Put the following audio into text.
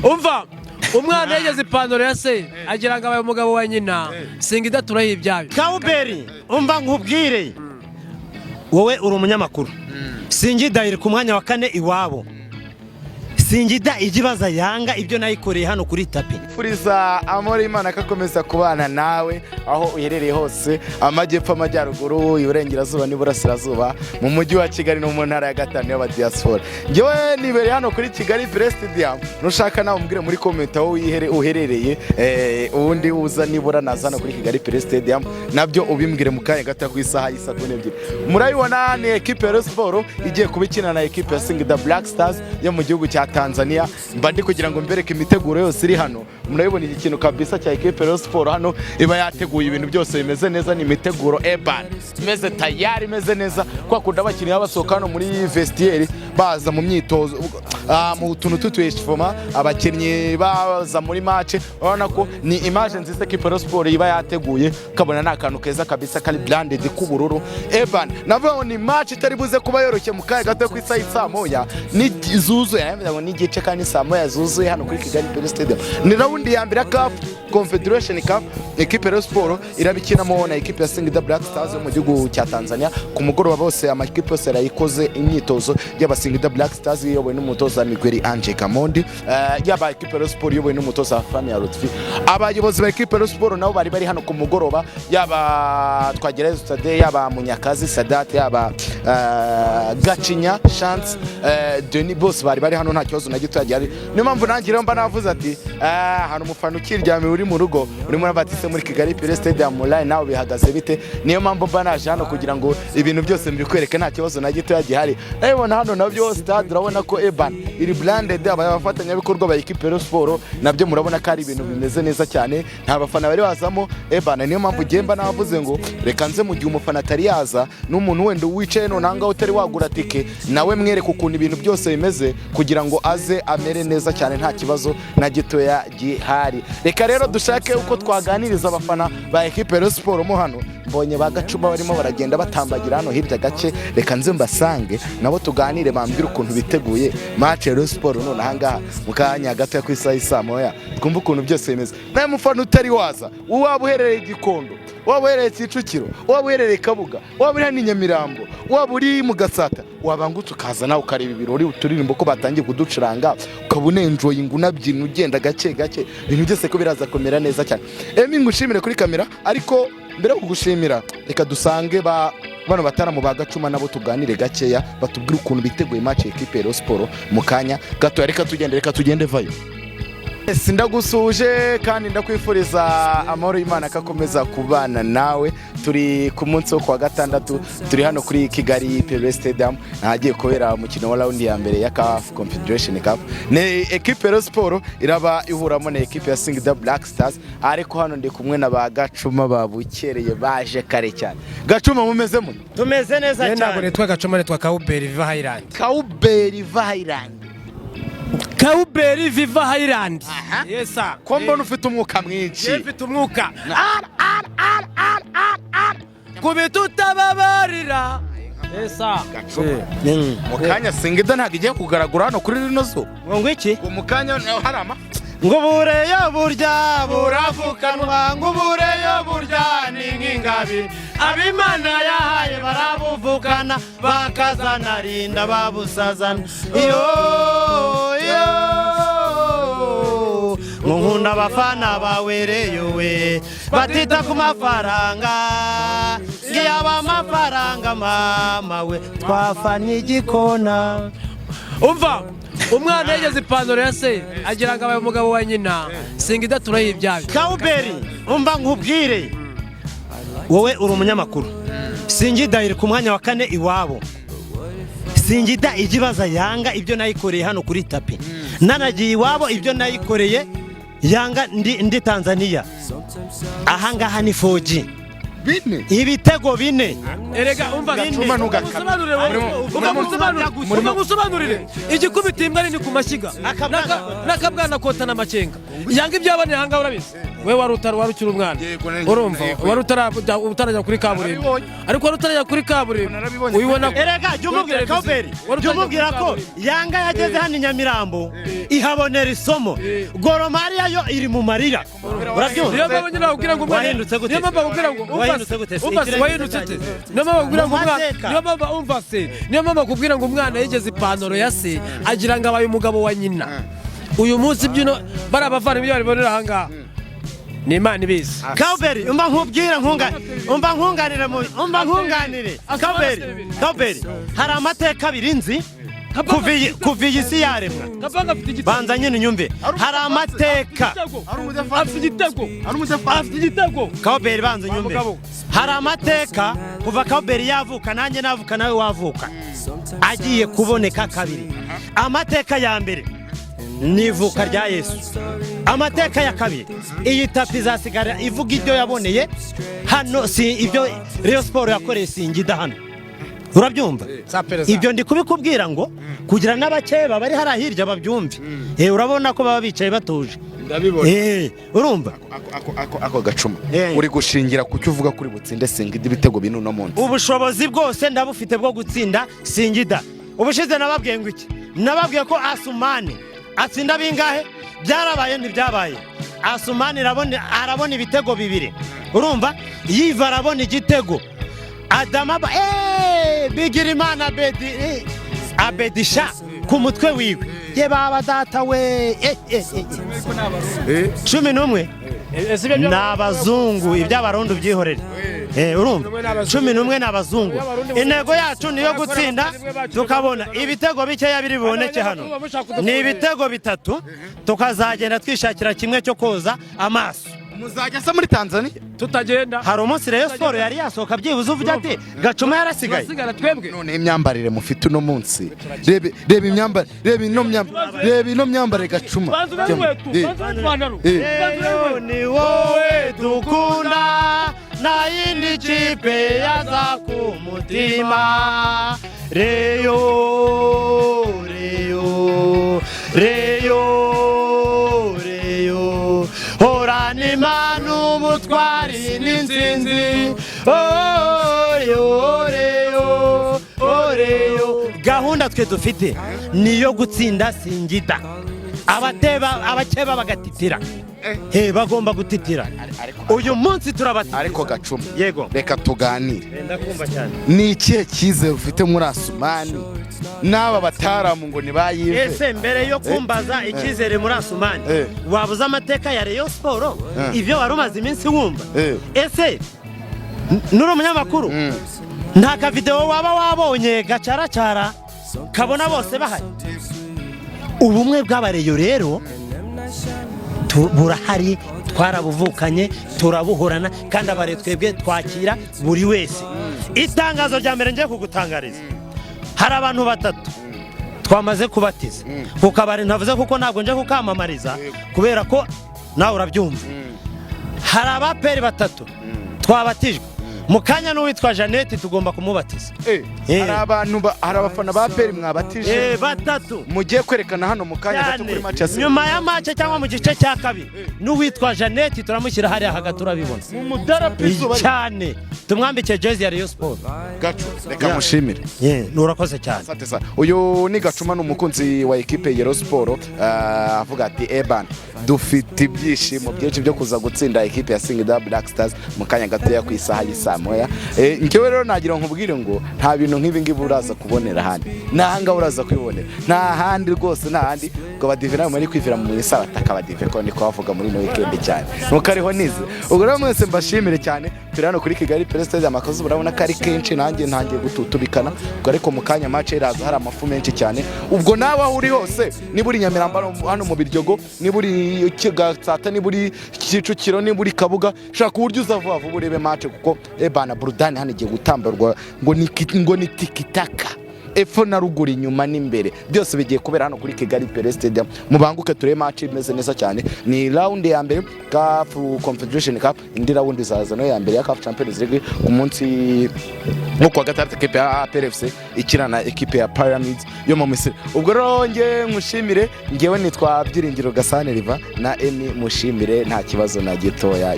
umva umwana yageze ipantaro ya se agira ngo abaye umugabo wa nyina Singida turayibyaye Kawuberi umva nkubwire wowe uri umunyamakuru Singida iri ku mwanya wa 4 iwabo Singida igibaza yanga ibyo nayikoreye hano kuri tapi furiza amore Imana akakomeza kubana nawe aho uherereye hose amajyepfo amajyaruguru iburengerazuba n'iburasirazuba mu mujyi wa Kigali no mu ntara ya gatanu y'aba diaspora ngewe nibereye hano kuri Kigali Stadium nushaka nawe umbwire muri comment aho uherereye ubundi uza nibura nazana kuri Kigali Stadium nabyo ubimbwire mu kanya gato ku isaha y'isabune ebyiri murayibona ni equipe ya Sport igiye kubikina na equipe ya Singida Black Stars yo mu gihugu cya Tanzania mbandi kugira ngo mbereke imiteguro yose iri hano murayibona iki kintu kabisa cya equipe ya Sport hano iba yateguye ibintu byose bimeze neza ni imiteguro eban imeze tayari imeze neza kwa kuda abakinnyi basohoka hano muri vestiaire baza mu myitozo mu tuntu tutweshifoma abakinnyi baza muri match urabona ko ni image nziza equipe ya Sport iba yateguye kabona nakantu keza kabisa kali branded kubururu eban navo ni match itari buze kuba yoroshye mu kaye gato ku isa moya ni zuzuye ni gice kandi saa moya zuzuye hano kuri Kigali Stadium ni round ya mbere ya Confederation Cup equipe ya Sport irabikinamo na equipe ya Singida Black Stars mu gihugu cya Tanzania ku mugoroba bose amakipe yose yarayikoze imyitozo y'aba Singida Black Stars yobowe n'umutoza Miguel Angel Kamondi y'aba equipe ya Sport yobowe n'umutoza Fania Lutfi abayobozi ba equipe ya Sport nabo bari hano ku mugoroba y'aba Twagirayo Stade y'aba Munyakazi Sadat y'aba Gacinya Chance Denis Boss bari hano nta kibazo na gito yari niyo mpamvu nangira mba navuze ati hano umufana ukiryamye uri mu rugo urimo nabatise muri Kigali Stadium online nawe bihagaze bite niyo mpamvu mba naje hano kugira ngo ibintu byose mbikwereke nta kibazo na gito yagihari urabona hano nabyo stade urabona ko eban iri branded abafatanya bikorwa ba equipe ya Sport nabyo murabona ko ari ibintu bimeze neza cyane nta bafana bari bazamo eban niyo mpamvu gemba navuze ngo reka nze mu gihe umufana atari yaza n'umuntu wenda wicaye no nanga utari wagura tike nawe mwereke ukuntu ibintu byose bimeze kugira ngo aze amere neza cyane nta kibazo na gitoya gihari reka rero dushake uko twaganiriza abafana ba equipe ya Sport mo hano mbonye bagacuma barimo baragenda batambagira hano hirya gace reka nze mbasange nabo tuganire bambira ukuntu biteguye match ya Sport none ahangaha mukanya gato ku isa moya twumva ukuntu byose bimeze naye mufana utari waza waba uherereye Gikondo waba uherereye Kicukiro waba uherereye Kabuga waba uri hano Nyamirambo waba uri mu Gatsata wabangutse ukaza nawe ukareba ibirori uturirimbo ko batangiye kuducuranga ukabune enjoying unabyina ugenda gace gace ibintu byose ko biraza komera neza cyane ngushimire kuri kamera ariko mbere yo kugushimira reka dusange bano batara mu bagacuma nabo tuganire gaceya batubwira ukuntu biteguye match equipe ya Sport mu kanya gato reka tugende vayo Sindagusuje kandi ndakwifuriza amahoro y'Imana akakomeza kubana nawe turi ku munsi wo kwa gatandatu turi hano kuri Kigali Stadium nagiye kubera umukino wa round ya mbere ya Confederation Cup ne equipe ya Sport iraba ihuramo na equipe ya Singida Black Stars ariko hano ndi kumwe na bagacuma babukereye baje kare cyane gacuma mumeze mu tumeze neza cyane ntabwo netwa gacuma netwa Kawuberi Viva Highland Kawuberi Viva Highland yesa ko mbona ufite umwuka mwinshi ufite umwuka kubitutababarira yesa mukanya Singida ntago igiye kugaragura hano kuri rino zo ngo iki mukanya harama ngo bureyo burya buravukanwa ngo bureyo burya ni nk'ingabi abimana yahaye barabuvukana bakazana rinda babusazana iyo nkunda abafana bawereyowe batita ku mafaranga ngiyaba amafaranga mama we twafanye igikona umva umwana yageze ipantaro ya se agira ngo abaye umugabo wa nyina Singida turayibyaye Kawuberi umva nkubwire wowe uri umunyamakuru Singida iri ku mwanya wa 4 iwabo Singida igibaza yanga ibyo nayikoreye hano kuri tapi nanagiye iwabo ibyo nayikoreye yanga ndi Tanzania ahangaha ni 4G bine ibitego bine erega umva gacuma ntugasobanurire igikubita imbwa ni ku mashyiga nakabwana kota n'amacenga yanga ibyabane hanga urabizi we wari ukiri umwana urumva wari utarajya kuri kaburimbo ariko wari utarajya kuri kaburimbo uyibona erega jumubwira Kaberi jumubwira ko yanga yageze hano Nyamirambo ihabonera isomo Gor Mahia yo iri mu marira urabyumva niyo mpamvu nyine bakubwira ngo wahindutse gute niyo mpamvu bakubwira ngo wahindutse gute niyo mpamvu bakubwira ngo umwana niyo mpamvu umva se niyo mpamvu bakubwira ngo umwana yigeze ipantaro ya se agira ngo abaye umugabo wa nyina uyu munsi byino bari abavana ibyo baribonera ahangaha ni Imana ibizi Kaberi umba nkubwira nkunganire Kaberi hari amateka abiri nzi kuva iyi si yaremwa banza nyine nyumve hari amateka afite igitego Kaberi banza nyumve hari amateka kuva Kaberi yavuka nanjye navuka nawe wavuka agiye kuboneka kabiri amateka ya mbere nivuka rya Yesu amateka ya kabiri iyi tapi zasigara ivuga ibyo yaboneye hano si ibyo Rayon Sport yakoreye Singida hano urabyumva ibyo ndi kubikubwira ngo kugira n'abakeba bari hari ahirya babyumve urabona ko baba bicaye batuje ndabibona urumva ako gacuma uri gushingira kucyo uvuga kuri butsinde Singida ibitego binu no munsi ubushobozi bwose ndabufite bwo gutsinda Singida ubushize nababwiye ngo iki nababwiye ko Asumani atsinda bingahe byarabaye ntibyabaye Asumani arabona ibitego bibiri urumva yiva arabona igitego Adama bigira Imana abedisha ku mutwe wiwe ye baba data we 11 n'abazungu iby'abarundi byihorere urumva 11 n'abazungu intego yacu niyo gutsinda tukabona ibitego bikeya biri biboneke hano ni ibitego bitatu tukazagenda twishakira kimwe cyo koza amaso muzajya se muri Tanzania tutagenda hari umunsi Rayon Sport yari yasohoka byibuze uvuga ati gacuma yarasigaye twebwe none imyambarire mufite uno munsi reba imyambarire reba ino myambarire gacuma ni wowe dukunda na yindi kipe yaza ku mutima Rayon horana imana umutwari n'insinzi gahunda twe dufite niyo gutsinda Singida abakeba bagatitira bagomba gutitira uyu munsi turabatitira ariko gacuma yego reka tuganire ndakumva cyane ni ikihe cyizere ufite muri Asumani n'aba bataramu ngo nibayive ese mbere yo kumbaza icyizere muri Asumani wabuze amateka ya Rayon Sport ibyo wari umaze iminsi wumva ese nuri umunyamakuru nta ka video waba wabonye gacaracara kabona bose bahari ubumwe bw'abareyo rero burahari twarabuvukanye turabuhorana kandi abare twebwe twakira buri wese itangazo rya mbere ngiye kugutangariza hari abantu batatu twamaze kubatiza kuko abare ntavuze kuko ntabwo nje kukamamariza kubera ko nawe urabyumva hari abaperi batatu twabatijwe mukanya n'uwitwa Jeannette tugomba kumubatiza hari abafana ba Pelé mwabatije batatu mugiye kwerekana hano mukanya gato kuri match ya nyuma ya match cyangwa mu gice cya kabiri n'uwitwa Jeannette turamushyira hari hagati turabibona mu mudarapizo cyane tumwambike jezi ya Rayon Sport gacu reka mushimire nurakoze cyane uyu ni Gacuma n'umukunzi wa equipe ya Rayon Sport avuga ati Eban dufite ibyishimo byinshi byo kuza gutsinda equipe ya Singida Black Stars mukanya gato ya kwisaha y'Isamoya ngewe rero nagira nkubwire ngo nta bintu nk'ibi ngibi uraza kubonera handi nahanga uraza kwibonera nta handi rwose nta handi ngo badivira muri kwivira mu isabata akabadive ko niko bavuga muri no weekend cyane nuko ariho nize ubwo rero mwese mbashimire cyane turi hano kuri Kigali President amakozi urabona ko ari kenshi nanjye ntangiye gututubikana ubwo ariko mukanya match iraza hari amafu menshi cyane ubwo nawe aho uri hose niba uri Nyamirambo hano mu Biryogo niba uri Kigatsata niba uri Kicukiro niba uri Kabuga shaka uburyo uzavuva urebe match kuko Ebana Burudani hano igiye gutambarwa ngo ni tikitaka epfo na ruguru inyuma n'imbere byose bigiye kubera hano kuri Kigali Pelé Stadium. Mubanguke turebe match imeze neza cyane. Ni round ya mbere CAF Confederation Cup, indi round izaza no ya mbere ya CAF Champions League ku munsi nko kwa gatatu equipe ya PFC ikirana equipe ya Pyramids yo mu Misiri. Ubwo rero nkushimire, ngewe nitwa Byiringiro Gasane Riva na Emi mushimire nta kibazo na gitoya.